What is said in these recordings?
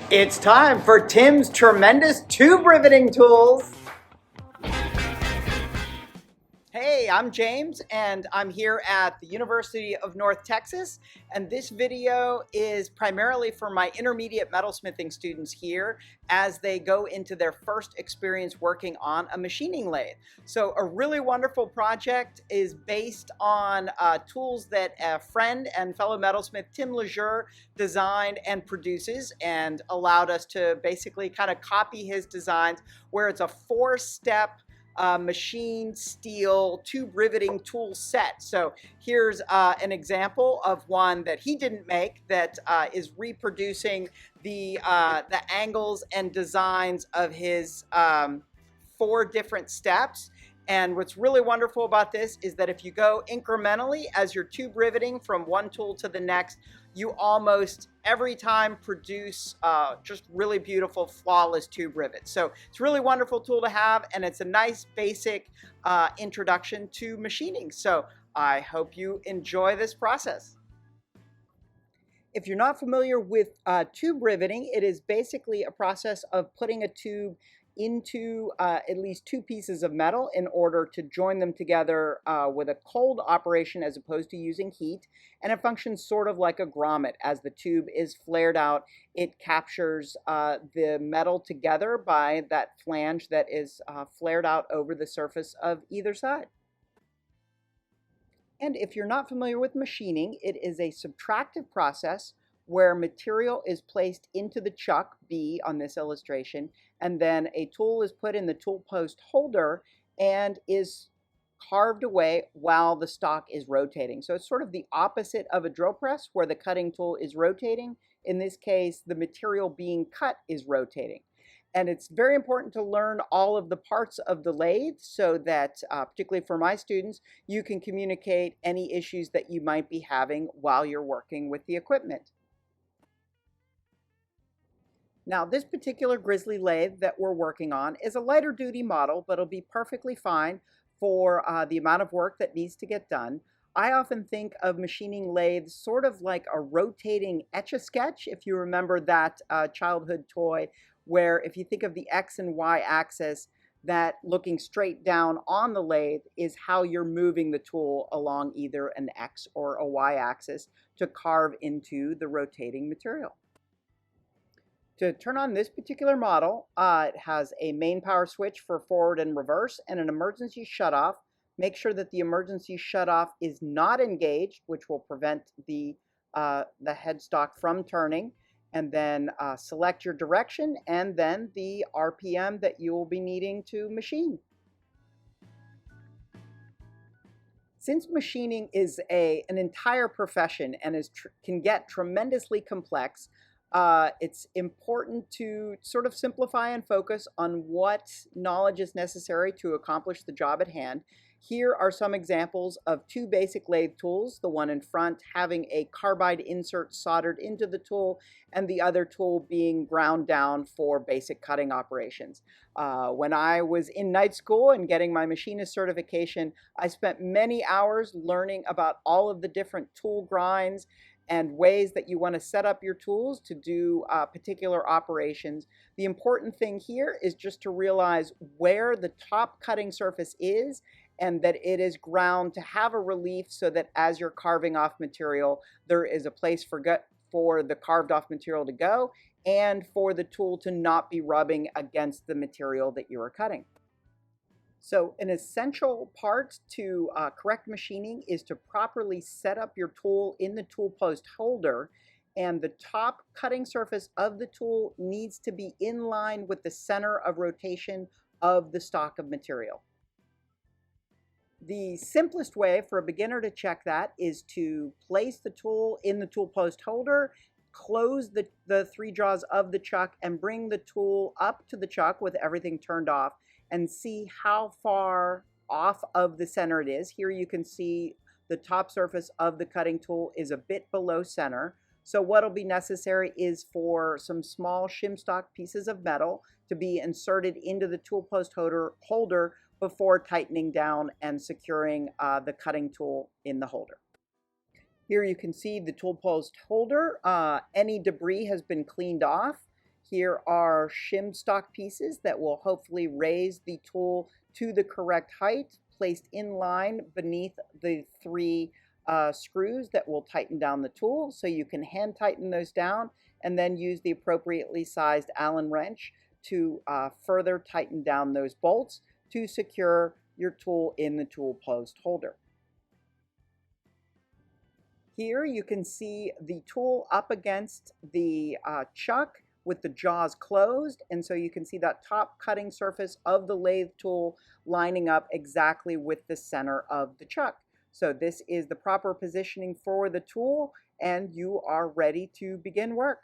It's time for Tim's tremendous tube riveting tools. Hey, I'm James, and I'm here at the University of North Texas, and this video is primarily for my intermediate metalsmithing students here as they go into their first experience working on a machining lathe. So a really wonderful project is based on tools that a friend and fellow metalsmith Tim Lazure designed and produces and allowed us to basically kind of copy his designs, where it's a four-step machine steel tube riveting tool set. So here's an example of one that he didn't make that is reproducing the angles and designs of his four different steps. And what's really wonderful about this is that if you go incrementally as you're tube riveting from one tool to the next, you almost every time produce just really beautiful, flawless tube rivets. So it's a really wonderful tool to have, and it's a nice basic introduction to machining. So I hope you enjoy this process. If you're not familiar with tube riveting, it is basically a process of putting a tube into at least two pieces of metal in order to join them together with a cold operation as opposed to using heat. And it functions sort of like a grommet. As the tube is flared out, it captures the metal together by that flange that is flared out over the surface of either side. And if you're not familiar with machining, it is a subtractive process where material is placed into the chuck, B on this illustration, and then a tool is put in the tool post holder and is carved away while the stock is rotating. So it's sort of the opposite of a drill press where the cutting tool is rotating. In this case, the material being cut is rotating. And it's very important to learn all of the parts of the lathe so that, particularly for my students, you can communicate any issues that you might be having while you're working with the equipment. Now, this particular Grizzly lathe that we're working on is a lighter duty model, but it'll be perfectly fine for the amount of work that needs to get done. I often think of machining lathes sort of like a rotating Etch-a-Sketch, if you remember that childhood toy, where if you think of the X and Y axis, that looking straight down on the lathe is how you're moving the tool along either an X or a Y axis to carve into the rotating material. To turn on this particular model, it has a main power switch for forward and reverse and an emergency shutoff. Make sure that the emergency shutoff is not engaged, which will prevent the headstock from turning. And then select your direction and then the RPM that you will be needing to machine. Since machining is an entire profession and can get tremendously complex, it's important to sort of simplify and focus on what knowledge is necessary to accomplish the job at hand. Here are some examples of two basic lathe tools, the one in front having a carbide insert soldered into the tool and the other tool being ground down for basic cutting operations. When I was in night school and getting my machinist certification, I spent many hours learning about all of the different tool grinds and ways that you want to set up your tools to do particular operations. The important thing here is just to realize where the top cutting surface is and that it is ground to have a relief so that as you're carving off material, there is a place for the carved off material to go and for the tool to not be rubbing against the material that you are cutting. So an essential part to correct machining is to properly set up your tool in the tool post holder, and the top cutting surface of the tool needs to be in line with the center of rotation of the stock of material. The simplest way for a beginner to check that is to place the tool in the tool post holder, close the three jaws of the chuck, and bring the tool up to the chuck with everything turned off and see how far off of the center it is. Here you can see the top surface of the cutting tool is a bit below center. So what will be necessary is for some small shim stock pieces of metal to be inserted into the tool post holder before tightening down and securing the cutting tool in the holder. Here you can see the tool post holder. Any debris has been cleaned off. Here are shim stock pieces that will hopefully raise the tool to the correct height, placed in line beneath the three screws that will tighten down the tool. So you can hand tighten those down and then use the appropriately sized Allen wrench to further tighten down those bolts to secure your tool in the tool post holder. Here you can see the tool up against the chuck with the jaws closed, and so you can see that top cutting surface of the lathe tool lining up exactly with the center of the chuck. So this is the proper positioning for the tool, and you are ready to begin work.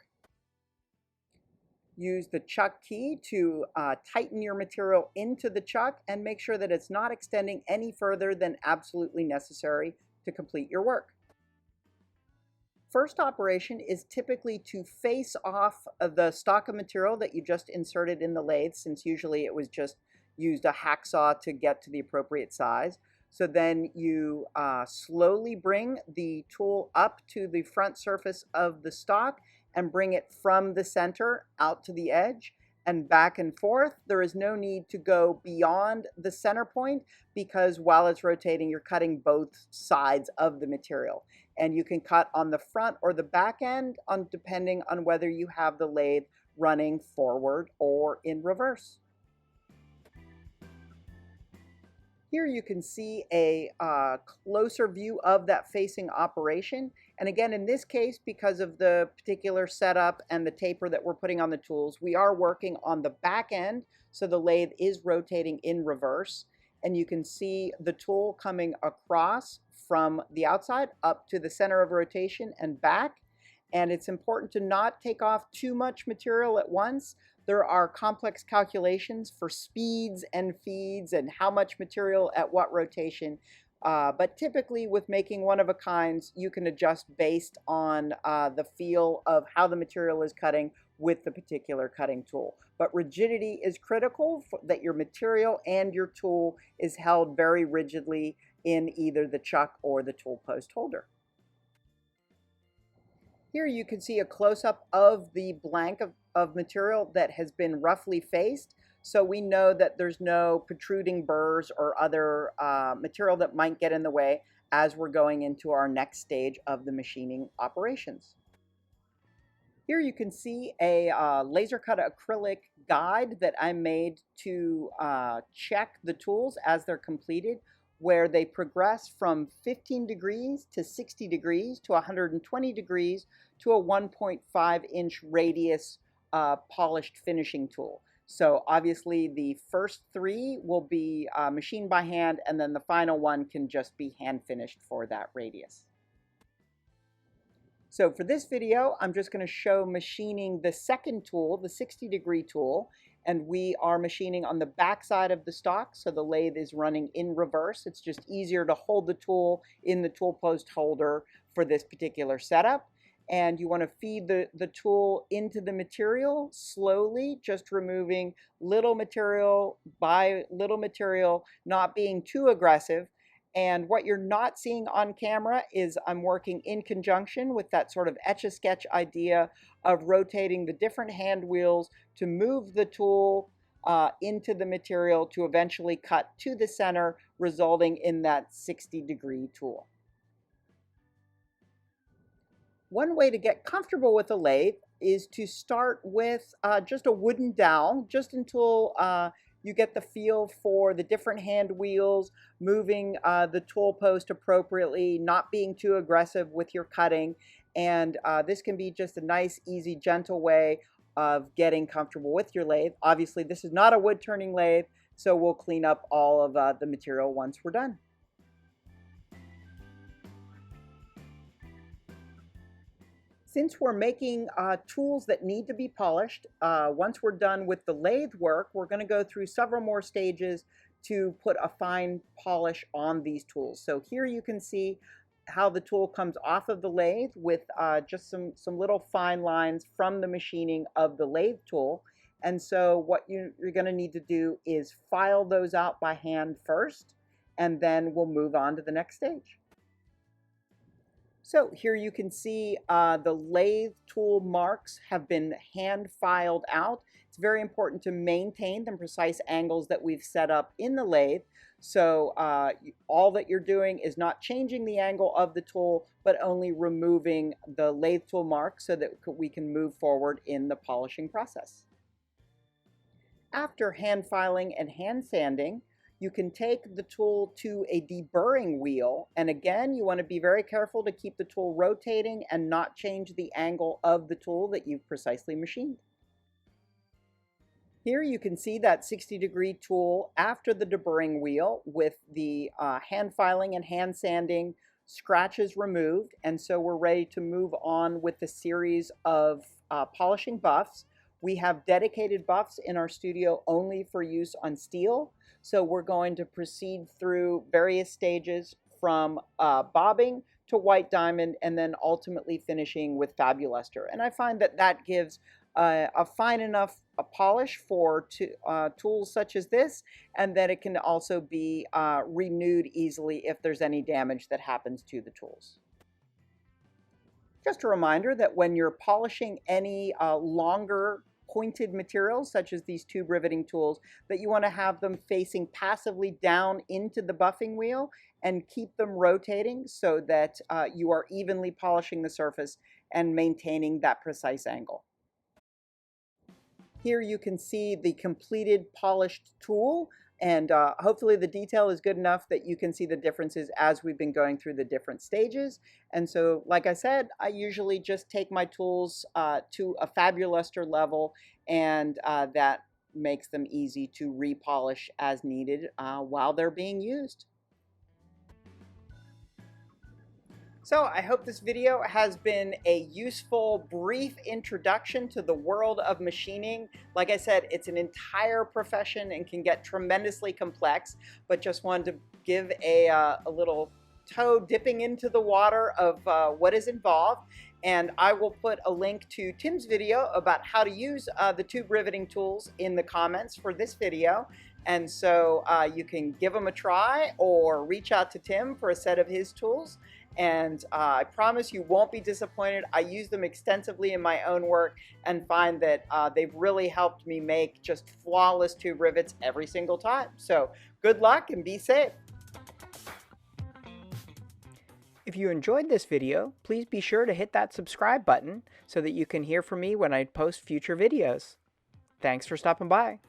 Use the chuck key to tighten your material into the chuck and make sure that it's not extending any further than absolutely necessary to complete your work. First operation is typically to face off the stock of material that you just inserted in the lathe, since usually it was just used a hacksaw to get to the appropriate size. So then you slowly bring the tool up to the front surface of the stock and bring it from the center out to the edge and back and forth. There is no need to go beyond the center point because while it's rotating, you're cutting both sides of the material. And you can cut on the front or the back end depending on whether you have the lathe running forward or in reverse. Here you can see a closer view of that facing operation. And again, in this case, because of the particular setup and the taper that we're putting on the tools, we are working on the back end, so the lathe is rotating in reverse. And you can see the tool coming across from the outside up to the center of rotation and back. And it's important to not take off too much material at once. There are complex calculations for speeds and feeds and how much material at what rotation. But typically with making one-of-a-kinds, you can adjust based on the feel of how the material is cutting with the particular cutting tool. But rigidity is critical, that your material and your tool is held very rigidly in either the chuck or the tool post holder. Here you can see a close-up of the blank of material that has been roughly faced. So we know that there's no protruding burrs or other material that might get in the way as we're going into our next stage of the machining operations. Here you can see a laser cut acrylic guide that I made to check the tools as they're completed, where they progress from 15 degrees to 60 degrees to 120 degrees to a 1.5-inch radius polished finishing tool. So obviously the first three will be machined by hand, and then the final one can just be hand finished for that radius. So for this video, I'm just going to show machining the second tool, the 60-degree tool, and we are machining on the back side of the stock, so the lathe is running in reverse. It's just easier to hold the tool in the tool post holder for this particular setup. And you want to feed the tool into the material slowly, just removing little material by little material, not being too aggressive. And what you're not seeing on camera is I'm working in conjunction with that sort of etch-a-sketch idea of rotating the different hand wheels to move the tool into the material to eventually cut to the center, resulting in that 60-degree tool. One way to get comfortable with a lathe is to start with just a wooden dowel, just until you get the feel for the different hand wheels, moving the tool post appropriately, not being too aggressive with your cutting. And this can be just a nice, easy, gentle way of getting comfortable with your lathe. Obviously, this is not a wood turning lathe, so we'll clean up all of the material once we're done. Since we're making tools that need to be polished, once we're done with the lathe work, we're going to go through several more stages to put a fine polish on these tools. So here you can see how the tool comes off of the lathe with just some little fine lines from the machining of the lathe tool. And so what you're going to need to do is file those out by hand first, and then we'll move on to the next stage. So here you can see the lathe tool marks have been hand filed out. It's very important to maintain the precise angles that we've set up in the lathe. So all that you're doing is not changing the angle of the tool, but only removing the lathe tool mark so that we can move forward in the polishing process. After hand filing and hand sanding, you can take the tool to a deburring wheel, and again, you want to be very careful to keep the tool rotating and not change the angle of the tool that you've precisely machined. Here you can see that 60-degree tool after the deburring wheel with the hand filing and hand sanding scratches removed, and so we're ready to move on with the series of polishing buffs. We have dedicated buffs in our studio only for use on steel. So we're going to proceed through various stages from bobbing to white diamond and then ultimately finishing with fabuluster. And I find that that gives a fine enough polish for tools such as this, and that it can also be renewed easily if there's any damage that happens to the tools. Just a reminder that when you're polishing any longer pointed materials, such as these tube riveting tools, that you want to have them facing passively down into the buffing wheel and keep them rotating so that you are evenly polishing the surface and maintaining that precise angle. Here you can see the completed polished tool, and hopefully the detail is good enough that you can see the differences as we've been going through the different stages. And so, like I said, I usually just take my tools to a fabuluster level, and that makes them easy to repolish as needed while they're being used. So I hope this video has been a useful, brief introduction to the world of machining. Like I said, it's an entire profession and can get tremendously complex, but just wanted to give a little toe dipping into the water of what is involved. And I will put a link to Tim's video about how to use the tube riveting tools in the comments for this video. And so you can give them a try or reach out to Tim for a set of his tools. And I promise you won't be disappointed. I use them extensively in my own work and find that they've really helped me make just flawless tube rivets every single time. So good luck and be safe. If you enjoyed this video, please be sure to hit that subscribe button so that you can hear from me when I post future videos. Thanks for stopping by.